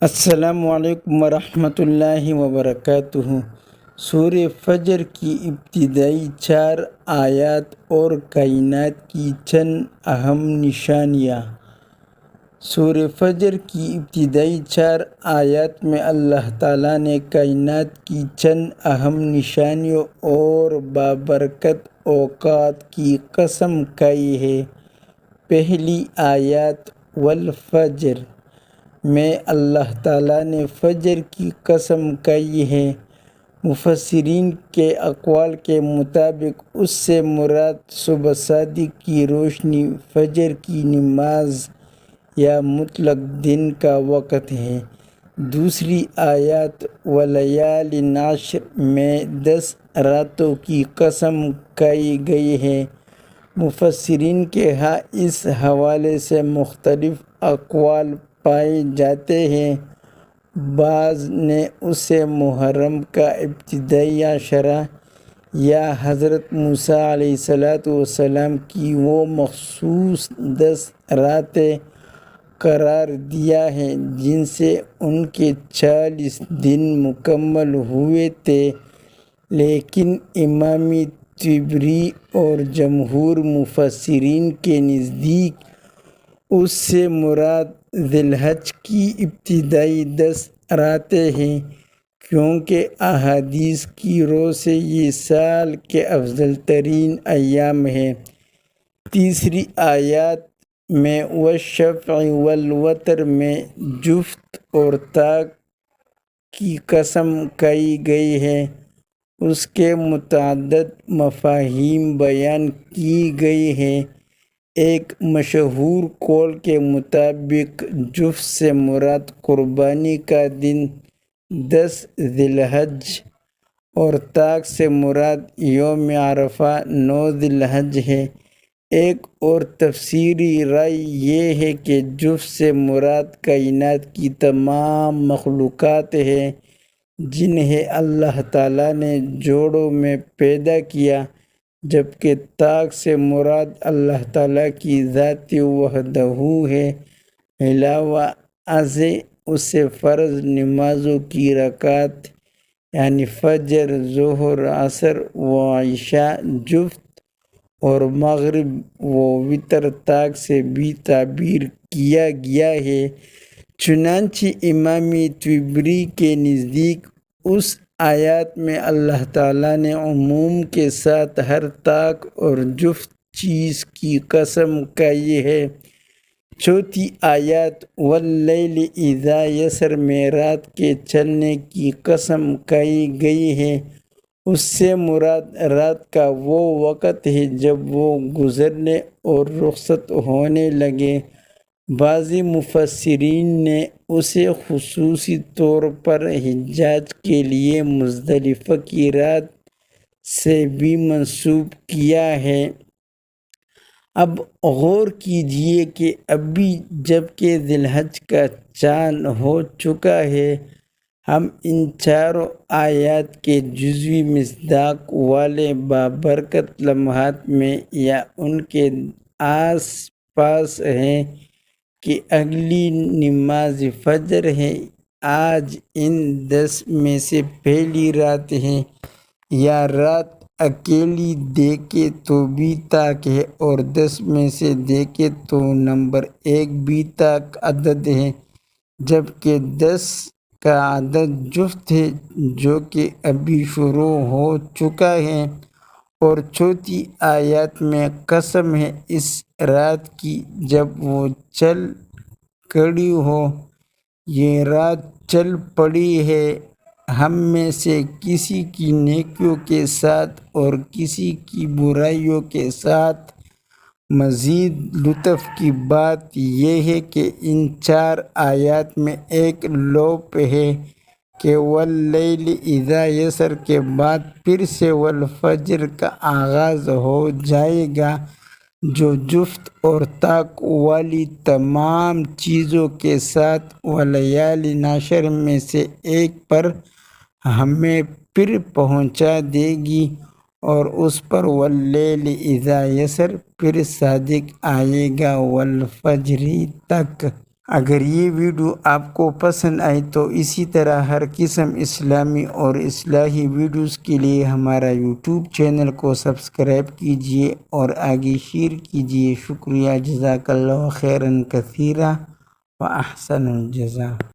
السلام علیکم ورحمۃ اللہ وبرکاتہ۔ سورہ فجر کی ابتدائی 4 آیات اور کائنات کی چند اہم نشانیاں۔ سورہ فجر کی ابتدائی 4 آیات میں اللہ تعالیٰ نے کائنات کی چند اہم نشانیوں اور بابرکت اوقات کی قسم کھائی ہے۔ پہلی آیت والفجر میں اللہ تعالیٰ نے فجر کی قسم کھائی ہے۔ مفسرین کے اقوال کے مطابق اس سے مراد صبح صادق کی روشنی، فجر کی نماز یا مطلق دن کا وقت ہے۔ دوسری آیت ولیال عشر میں 10 راتوں کی قسم کھائی گئی ہے۔ مفسرین کے ہاں اس حوالے سے مختلف اقوال پائے جاتے ہیں۔ بعض نے اسے محرم کا ابتدائی عشرہ یا حضرت موسیٰ علیہ السلام کی وہ مخصوص 10 راتیں قرار دیا ہے جن سے ان کے 40 دن مکمل ہوئے تھے، لیکن امام طبری اور جمہور مفسرین کے نزدیک اس سے مراد ذی الحجہ کی ابتدائی 10 راتیں ہیں، کیونکہ احادیث کی رو سے یہ سال کے افضل ترین ایام ہیں۔ تیسری آیت میں والشفع والوتر میں جفت اور طاق کی قسم کھائی گئی ہے۔ اس کے متعدد مفاہیم بیان کی گئی ہیں۔ ایک مشہور قول کے مطابق جفت سے مراد قربانی کا دن 10 ذی الحجہ اور طاق سے مراد یوم عرفہ 9 ذی الحجہ ہے۔ ایک اور تفسیری رائے یہ ہے کہ جفت سے مراد کائنات کی تمام مخلوقات ہے جنہیں اللہ تعالیٰ نے جوڑوں میں پیدا کیا، جبکہ طاق سے مراد اللہ تعالیٰ کی ذات وحدہ ہے۔ علاوہ ازیں اسے فرض نمازوں کی رکعات یعنی فجر، ظہر، عصر و عشاء، جفت اور مغرب و وتر طاق سے بھی تعبیر کیا گیا ہے۔ چنانچہ امام طبری کے نزدیک اس آیت میں اللہ تعالیٰ نے عموم کے ساتھ ہر طاق اور جفت چیز کی قسم کھائی ہے۔ چوتھی آیت واللیل اذا یسر میں رات کے چلنے کی قسم کھائی گئی ہے۔ اس سے مراد رات کا وہ وقت ہے جب وہ گزرنے اور رخصت ہونے لگے۔ بعض مفسرین نے اسے خصوصی طور پر حجاج کے لیے مزدلفہ کی رات سے بھی منسوب کیا ہے۔ اب غور کیجئے کہ ابھی جبکہ ذی الحجہ کا چاند ہو چکا ہے، ہم ان چاروں آیات کے جزوی مصداق والے بابرکت لمحات میں یا ان کے آس پاس ہیں کہ اگلی نماز فجر ہے، آج ان 10 میں سے پہلی رات ہے، یا رات اکیلی دیکھے تو بھی طاق ہے اور 10 میں سے دیکھے تو نمبر 1 بھی طاق عدد ہے، جبکہ 10 کا عدد جفت ہے جو کہ ابھی شروع ہو چکا ہے۔ اور چوتھی آیت میں قسم ہے اس رات کی جب وہ چل کھڑی ہو۔ یہ رات چل پڑی ہے، ہم میں سے کسی کی نیکیوں کے ساتھ اور کسی کی برائیوں کے ساتھ۔ مزید لطف کی بات یہ ہے کہ ان 4 آیات میں ایک لوپ ہے کہ واللیل اذا یسر کے بعد پھر سے والفجر کا آغاز ہو جائے گا، جو جفت اور طاق والی تمام چیزوں کے ساتھ ولیال عشر میں سے ایک پر ہمیں پھر پہنچا دے گی، اور اس پر واللیل اذا یسر پھر صادق آئے گا والفجر تک۔ اگر یہ ویڈیو آپ کو پسند آئی تو اسی طرح ہر قسم اسلامی اور اصلاحی ویڈیوز کے لیے ہمارا یوٹیوب چینل کو سبسکرائب کیجیے اور آگے شیئر کیجیے۔ شکریہ، جزاک اللہ خیرا کثیرا و احسن الجزاء۔